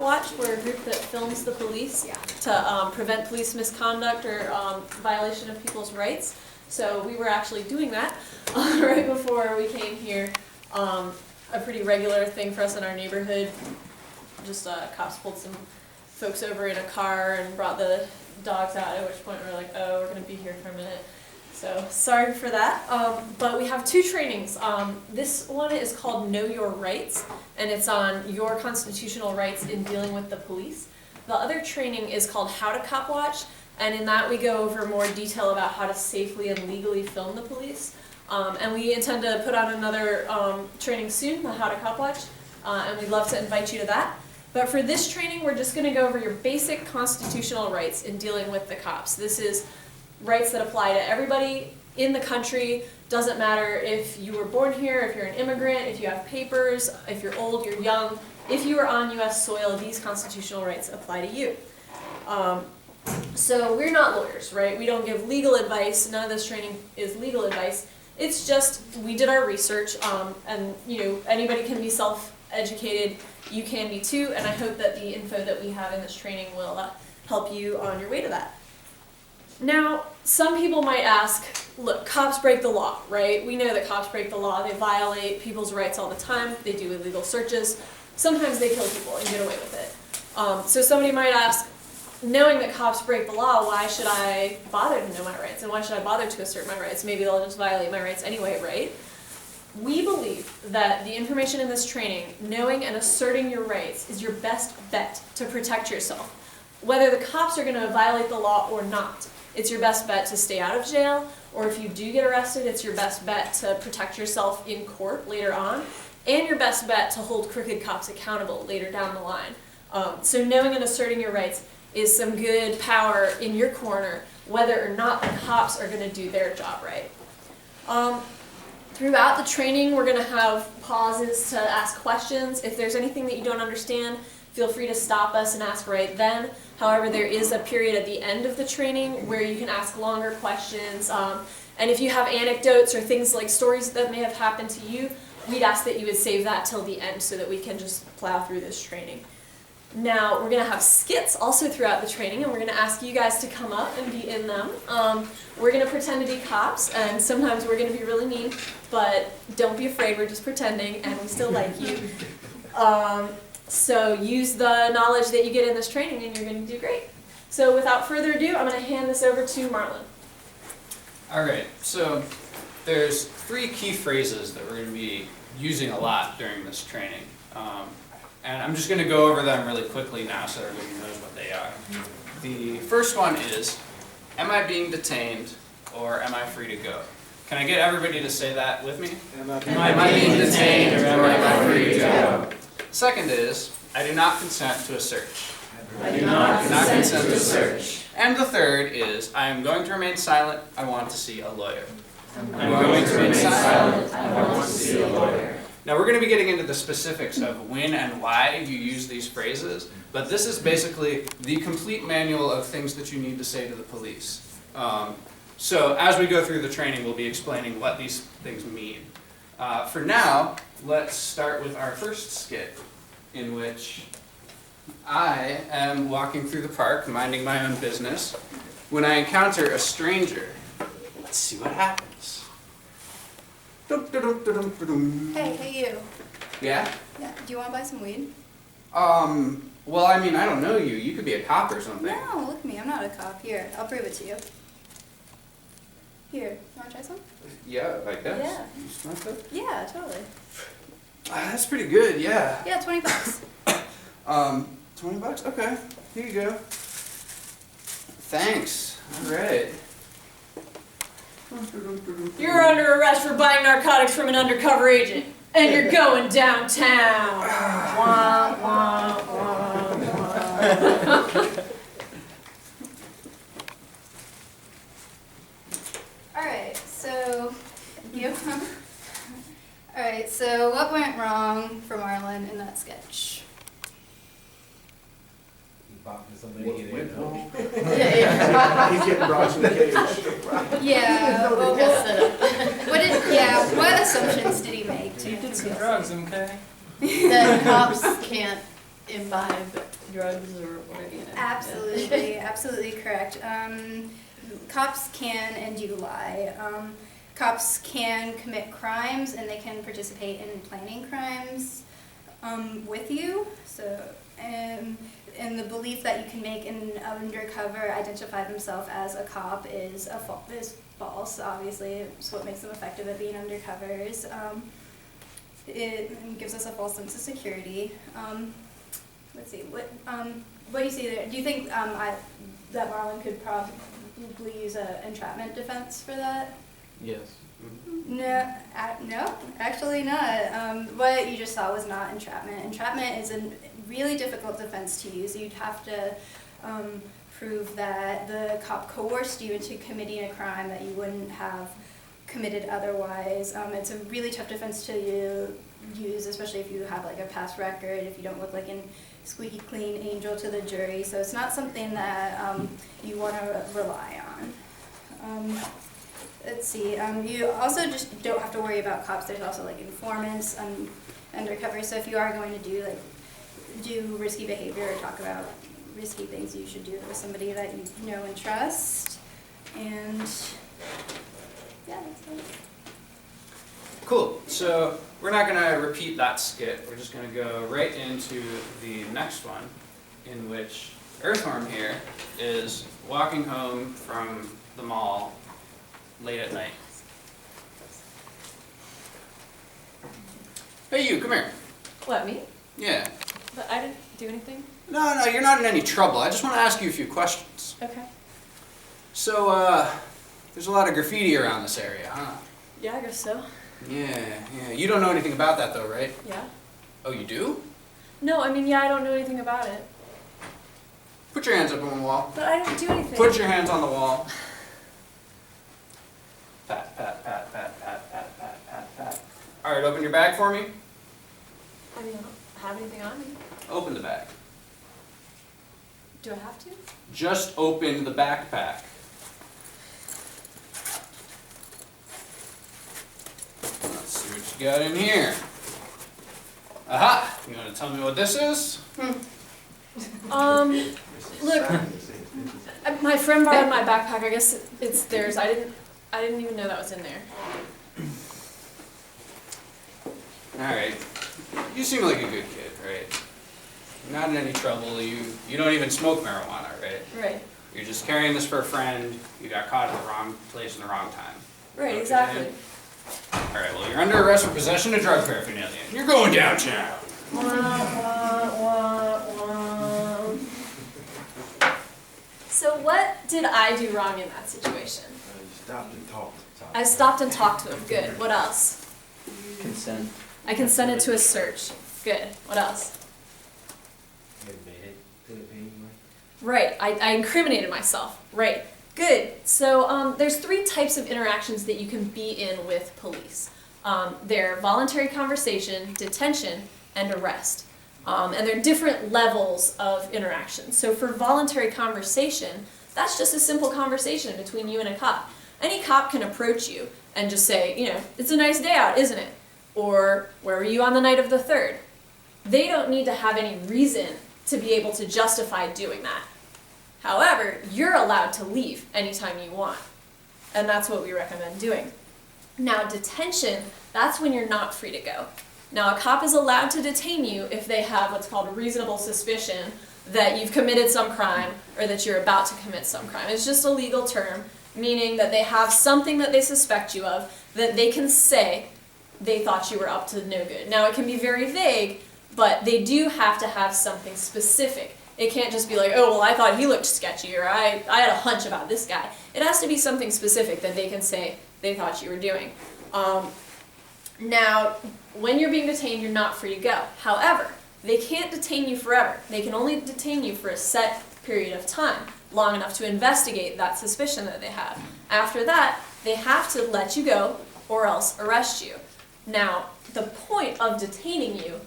Watch, we're a group that films the police to prevent police misconduct or violation of people's rights. So we were actually doing that right before we came here. A pretty regular thing for us in our neighborhood. Just cops pulled some folks over in a car and brought the dogs out, at which point we were like, oh, we're going to be here for a minute. So sorry for that, but we have two trainings. This one is called Know Your Rights, and it's on your constitutional rights in dealing with the police. The other training is called How to Cop Watch, and in that we go over more detail about how to safely and legally film the police. And we intend to put on another training soon, the How to Cop Watch, and we'd love to invite you to that. But for this training, we're just going to go over your basic constitutional rights in dealing with the cops. This is rights that apply to everybody in the country. Doesn't matter if you were born here, if you're an immigrant, if you have papers, if you're old, you're young. If you are on U.S. soil, these constitutional rights apply to you. So we're not lawyers, right? We don't give legal advice. None of this training is legal advice. It's just we did our research, and anybody can be self-educated. You can be too, and I hope that the info that we have in this training will help you on your way to that. Now, some people might ask, look, cops break the law, right? We know that cops break the law. They violate people's rights all the time. They do illegal searches. Sometimes they kill people and get away with it. So somebody might ask, knowing that cops break the law, why should I bother to know my rights? And why should I bother to assert my rights? Maybe they'll just violate my rights anyway, right? We believe that the information in this training, knowing and asserting your rights, is your best bet to protect yourself. Whether the cops are going to violate the law or not, it's your best bet to stay out of jail, or if you do get arrested, it's your best bet to protect yourself in court later on, and your best bet to hold crooked cops accountable later down the line. So knowing and asserting your rights is some good power in your corner, whether or not the cops are going to do their job right. Throughout the training, we're going to have pauses to ask questions. If there's anything that you don't understand, feel free to stop us and ask right then. However, there is a period at the end of the training where you can ask longer questions. And if you have anecdotes or things like stories that may have happened to you, we'd ask that you would save that till the end so that we can just plow through this training. Now, we're going to have skits also throughout the training, and we're going to ask you guys to come up and be in them. We're going to pretend to be cops, and sometimes we're going to be really mean, but don't be afraid, we're just pretending, and we still like you. So use the knowledge that you get in this training and you're going to do great. So without further ado, I'm going to hand this over to Marlon. Alright, so there's three key phrases that we're going to be using a lot during this training. And I'm just going to go over them really quickly now so everybody knows what they are. The first one is, am I being detained or am I free to go? Can I get everybody to say that with me? Am I being detained or am I free to go? Second is, I do not consent to a search. I do not consent to a search. And the third is, I am going to remain silent, I want to see a lawyer. I'm going to remain silent, I want to see a lawyer. Now we're going to be getting into the specifics of when and why you use these phrases, but this is basically the complete manual of things that you need to say to the police. So as we go through the training, we'll be explaining what these things mean. For now, let's start with our first skit, in which I am walking through the park, minding my own business, when I encounter a stranger. Let's see what happens. Hey, you. Yeah? Yeah. Do you want to buy some weed? Well, I mean, I don't know you. You could be a cop or something. No, look at me. I'm not a cop. Here, I'll prove it to you. Here, you want to try some? Yeah, like that? Yeah. You smell that? Yeah, totally. That's pretty good, yeah. Yeah, 20 bucks. 20 bucks? Okay. Here you go. Thanks. All right. You're under arrest for buying narcotics from an undercover agent, and you're going downtown. Wah, wah, wah, wah. Alright, so Alright, so what went wrong for Marlon in that sketch? Somebody he didn't know. Yeah. He's getting brought to the cage. Yeah, what assumptions did he make? You did some drugs, okay? That cops can't imbibe drugs or whatever, you know. Absolutely, absolutely correct. Cops can and do lie. Cops can commit crimes and they can participate in planning crimes with you. So, and the belief that you can make an undercover identify themselves as a cop is false. Obviously, it's what makes them effective at being undercovers. It gives us a false sense of security. Let's see, what you see there, do you think that Marlon could probably use an entrapment defense for that? Yes. No, no, actually not. What you just saw was not entrapment. Entrapment is a really difficult defense to use. You'd have to prove that the cop coerced you into committing a crime that you wouldn't have committed otherwise. It's a really tough defense to use, especially if you have like a past record, if you don't look like an squeaky clean angel to the jury. So it's not something that you want to rely on. Let's see, you also just don't have to worry about cops. There's also like informants, undercover. So if you are going to do risky behavior or talk about risky things, you should do it with somebody that you know and trust. And yeah, that's it. Cool. So we're not going to repeat that skit. We're just going to go right into the next one, in which Earthworm here is walking home from the mall late at night. Hey, you, come here. What, me? Yeah. But I didn't do anything. No, you're not in any trouble. I just want to ask you a few questions. Okay. So, there's a lot of graffiti around this area, huh? Yeah, I guess so. Yeah. You don't know anything about that, though, right? Yeah. Oh, you do? No, I mean, yeah, I don't know anything about it. Put your hands up on the wall. But I didn't do anything. Put your hands on the wall. Pat, pat, pat, pat, pat, pat, pat, pat, pat. All right, open your bag for me. I mean, I don't have anything on me. Open the bag. Do I have to? Just open the backpack. Let's see what you got in here. Aha! You want to tell me what this is? Look, my friend borrowed my backpack. I guess it's theirs. I didn't even know that was in there. All right. You seem like a good kid, right? You're not in any trouble. You don't even smoke marijuana, right? Right. You're just carrying this for a friend. You got caught at the wrong place in the wrong time. Right, Okay. exactly. All right, well, you're under arrest for possession of drug paraphernalia. You're going downtown. Wah, wah, wah, wah. So what did I do wrong in that situation? You stopped and talked. I stopped and talked to him. Good. What else? Consent. I consented to a search. Good. What else? Right. I incriminated myself. Right. Good. So there's 3 types of interactions that you can be in with police. They're voluntary conversation, detention, and arrest. And they're different levels of interaction. So for voluntary conversation, that's just a simple conversation between you and a cop. Any cop can approach you and just say, you know, it's a nice day out, isn't it? Or where were you on the night of the 3rd? They don't need to have any reason to be able to justify doing that. However, you're allowed to leave anytime you want. And that's what we recommend doing. Now, detention, that's when you're not free to go. Now, a cop is allowed to detain you if they have what's called a reasonable suspicion that you've committed some crime or that you're about to commit some crime. It's just a legal term, meaning that they have something that they suspect you of that they can say they thought you were up to no good. Now, it can be very vague, but they do have to have something specific. It can't just be like, oh, well, I thought he looked sketchy, or I had a hunch about this guy. It has to be something specific that they can say they thought you were doing. Now, when you're being detained, you're not free to go. However, they can't detain you forever. They can only detain you for a set period of time, long enough to investigate that suspicion that they have. After that, they have to let you go or else arrest you. Now, the point of detaining you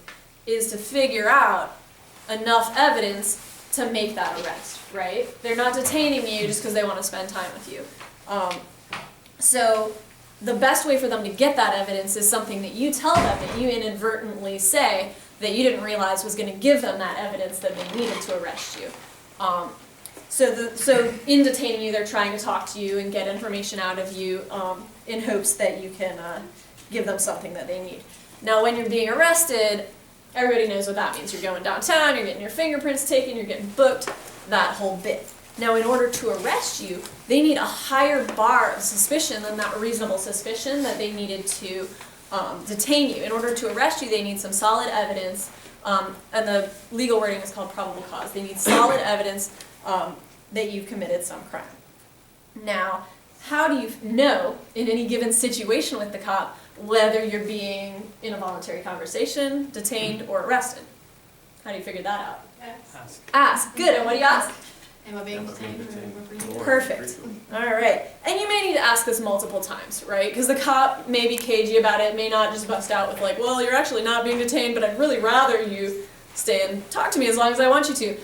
is to figure out enough evidence to make that arrest, right? They're not detaining you just because they want to spend time with you. So the best way for them to get that evidence is something that you tell them, that you inadvertently say that you didn't realize was going to give them that evidence that they needed to arrest you. So in detaining you, they're trying to talk to you and get information out of you in hopes that you can give them something that they need. Now, when you're being arrested, everybody knows what that means. You're going downtown, you're getting your fingerprints taken, you're getting booked, that whole bit. Now, in order to arrest you, they need a higher bar of suspicion than that reasonable suspicion that they needed to detain you. In order to arrest you, they need some solid evidence, and the legal wording is called probable cause. They need solid evidence that you've committed some crime. Now, how do you know in any given situation with the cop whether you're being in a voluntary conversation, detained, or arrested? How do you figure that out? Ask. Good. And what do you ask? Am I being detained? Perfect. All right. And you may need to ask this multiple times, right? Because the cop may be cagey about it, may not just bust out with like, well, you're actually not being detained, but I'd really rather you stay and talk to me as long as I want you to.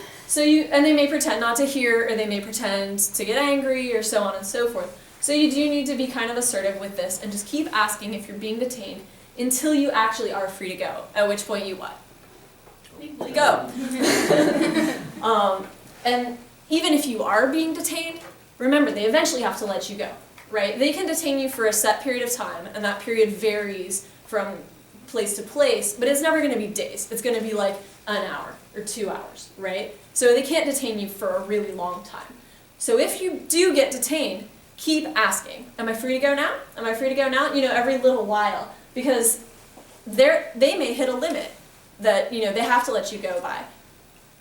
And they may pretend not to hear, or they may pretend to get angry, or so on and so forth. So you do need to be kind of assertive with this and just keep asking if you're being detained until you actually are free to go, at which point you what? Go. And even if you are being detained, remember, they eventually have to let you go, right? They can detain you for a set period of time, and that period varies from place to place, but it's never going to be days. It's going to be like an hour or 2 hours, right? So they can't detain you for a really long time. So if you do get detained, keep asking, am I free to go now? Am I free to go now? You know, every little while, because they may hit a limit that, you know, they have to let you go by.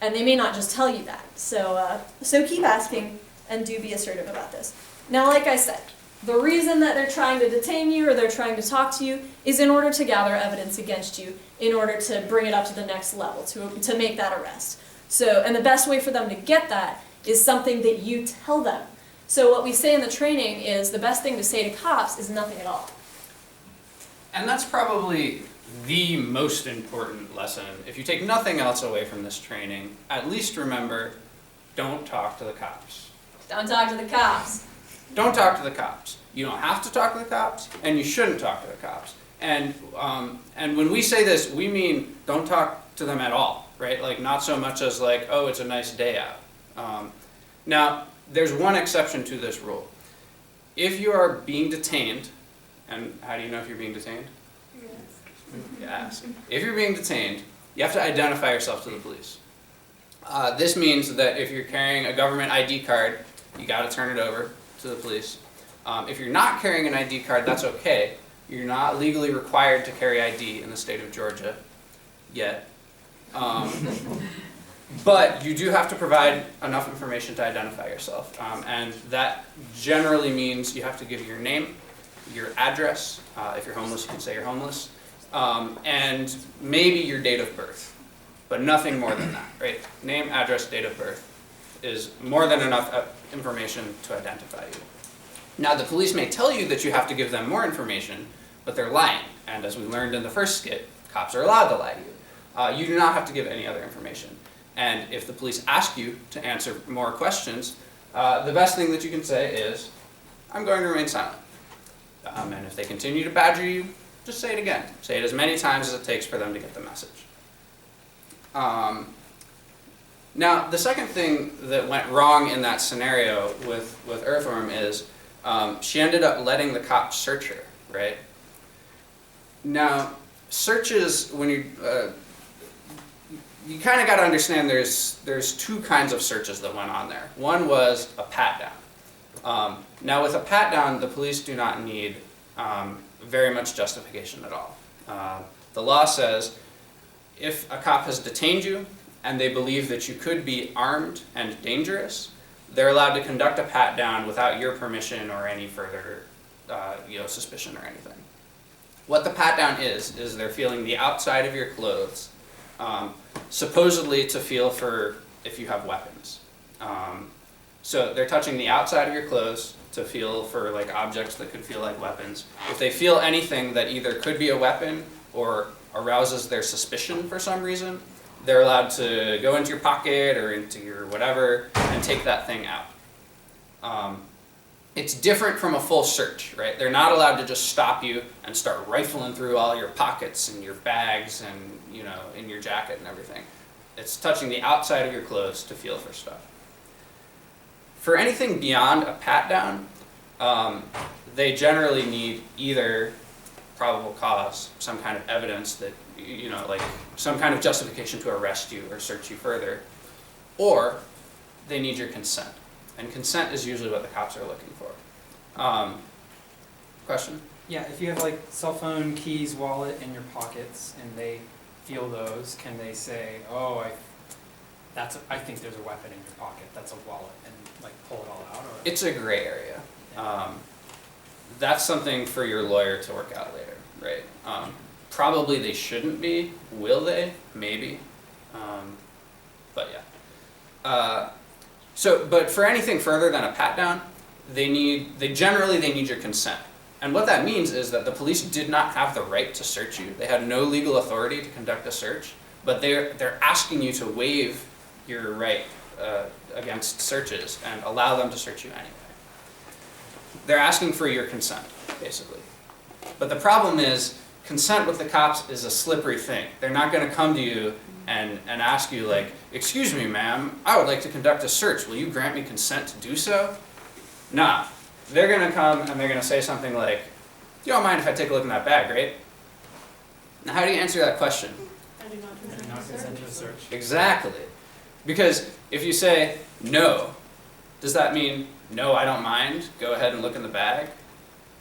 And they may not just tell you that. So keep asking and do be assertive about this. Now, like I said, the reason that they're trying to detain you or they're trying to talk to you is in order to gather evidence against you, in order to bring it up to the next level, to make that arrest. So, and the best way for them to get that is something that you tell them. So what we say in the training is the best thing to say to cops is nothing at all. And that's probably the most important lesson. If you take nothing else away from this training, at least remember, don't talk to the cops. Don't talk to the cops. Don't talk to the cops. You don't have to talk to the cops, and you shouldn't talk to the cops. And when we say this, we mean don't talk to them at all, right? Like not so much as like, oh, it's a nice day out. Now, there's one exception to this rule. If you are being detained, and how do you know if you're being detained? Yes. If you're being detained, you have to identify yourself to the police. This means that if you're carrying a government ID card, you got to turn it over to the police. If you're not carrying an ID card, that's okay. You're not legally required to carry ID in the state of Georgia yet. But you do have to provide enough information to identify yourself. And that generally means you have to give your name, your address. If you're homeless, you can say you're homeless. And maybe your date of birth, but nothing more than that, right? Name, address, date of birth is more than enough information to identify you. Now, the police may tell you that you have to give them more information, but they're lying. And as we learned in the first skit, cops are allowed to lie to you. You do not have to give any other information. And if the police ask you to answer more questions, the best thing that you can say is, I'm going to remain silent. And if they continue to badger you, just say it again. Say it as many times as it takes for them to get the message. Now, the second thing that went wrong in that scenario with Earthworm is she ended up letting the cops search her, right? Now, searches, when you kind of got to understand there's two kinds of searches that went on there. One was a pat-down. Now, with a pat-down, the police do not need very much justification at all. The law says if a cop has detained you and they believe that you could be armed and dangerous, they're allowed to conduct a pat-down without your permission or any further suspicion or anything. What the pat-down is they're feeling the outside of your clothes, supposedly to feel for if you have weapons. So they're touching the outside of your clothes to feel for like objects that could feel like weapons. If they feel anything that either could be a weapon or arouses their suspicion for some reason, they're allowed to go into your pocket or into your whatever and take that thing out. It's different from a full search, right? They're not allowed to just stop you and start rifling through all your pockets and your bags and you know, in your jacket and everything. It's touching the outside of your clothes to feel for stuff. For anything beyond a pat-down, they generally need either probable cause, some kind of evidence that, you know, like some kind of justification to arrest you or search you further, or they need your consent. And consent is usually what the cops are looking for. Question? Yeah, if you have like cell phone, keys, wallet in your pockets and they feel those, can they say, oh, I think there's a weapon in your pocket, that's a wallet, and like pull it all out? Or? It's a gray area. That's something for your lawyer to work out later, right? Probably they shouldn't be. Will they? Maybe. But yeah. But for anything further than a pat-down, they generally need your consent. And what that means is that the police did not have the right to search you. They had no legal authority to conduct a search, but they're asking you to waive your right against searches and allow them to search you anyway. They're asking for your consent, basically. But the problem is, consent with the cops is a slippery thing. They're not going to come to you and ask you like, excuse me, ma'am, I would like to conduct a search. Will you grant me consent to do so? Nah. They're going to come and they're going to say something like, you don't mind if I take a look in that bag, right? Now, how do you answer that question? I do not And not consent to a search. Exactly. Because if you say no, does that mean, no, I don't mind, go ahead and look in the bag?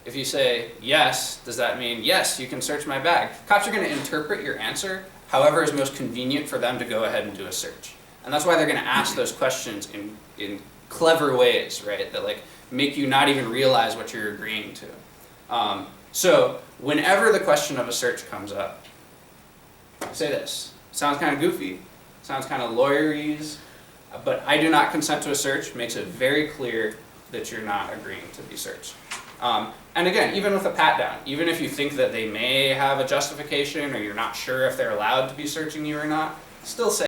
If you say yes, does that mean, yes, you can search my bag? Cops are going to interpret your answer however is most convenient for them to go ahead and do a search. And that's why they're going to ask those questions in clever ways, right? That like make you not even realize what you're agreeing to. So whenever the question of a search comes up, say this. Sounds kind of goofy, sounds kind of lawyerese, but I do not consent to a search makes it very clear that you're not agreeing to be searched. And again, even with a pat-down, even if you think that they may have a justification or you're not sure if they're allowed to be searching you or not, still say